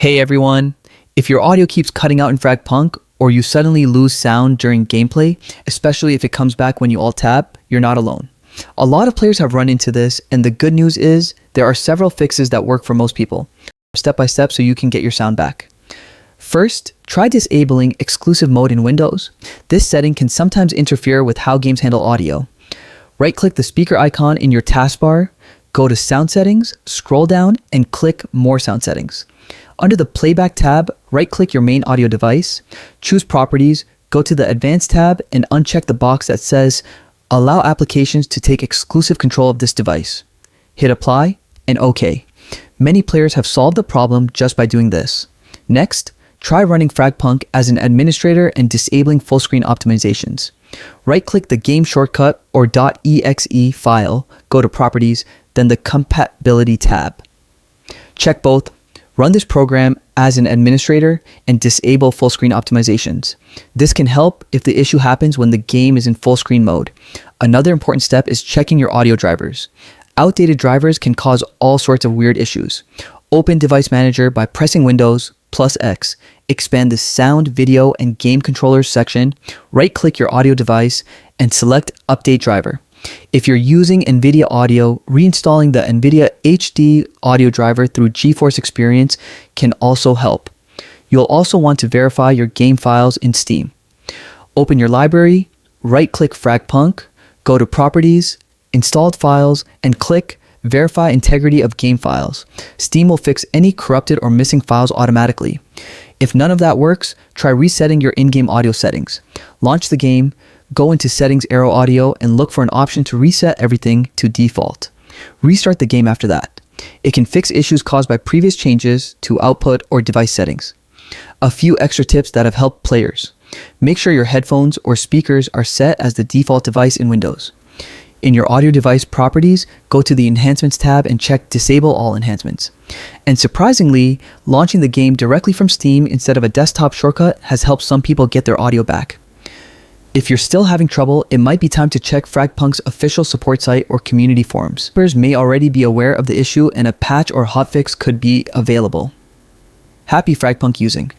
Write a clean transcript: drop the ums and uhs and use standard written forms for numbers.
Hey everyone! If your audio keeps cutting out in FragPunk, or you suddenly lose sound during gameplay, especially if it comes back when you alt-tab, you're not alone. A lot of players have run into this, and the good news is there are several fixes that work for most people, step by step so you can get your sound back. First, try disabling exclusive mode in Windows. This setting can sometimes interfere with how games handle audio. Right-click the speaker icon in your taskbar, go to Sound Settings, scroll down, and click More Sound Settings. Under the Playback tab, right-click your main audio device, choose Properties, go to the Advanced tab, and uncheck the box that says Allow applications to take exclusive control of this device. Hit Apply, and OK. Many players have solved the problem just by doing this. Next, try running FragPunk as an administrator and disabling full-screen optimizations. Right-click the game shortcut or .exe file, go to Properties, then the Compatibility tab. Check both. Run this program as an administrator and disable full screen optimizations. This can help if the issue happens when the game is in full screen mode. Another important step is checking your audio drivers. Outdated drivers can cause all sorts of weird issues. Open Device Manager by pressing Windows +X. Expand the Sound, Video, and Game Controllers section. Right-click your audio device and select Update Driver. If you're using NVIDIA Audio, reinstalling the NVIDIA HD audio driver through GeForce Experience can also help. You'll also want to verify your game files in Steam. Open your library, right-click FragPunk, go to Properties, Installed Files, and click Verify Integrity of Game Files. Steam will fix any corrupted or missing files automatically. If none of that works, try resetting your in-game audio settings. Launch the game, go into Settings Aero Audio, and look for an option to reset everything to default. Restart the game after that. It can fix issues caused by previous changes to output or device settings. A few extra tips that have helped players. Make sure your headphones or speakers are set as the default device in Windows. In your audio device properties, go to the Enhancements tab and check Disable All Enhancements. And surprisingly, launching the game directly from Steam instead of a desktop shortcut has helped some people get their audio back. If you're still having trouble, it might be time to check FragPunk's official support site or community forums. Developers may already be aware of the issue and a patch or hotfix could be available. Happy FragPunk using!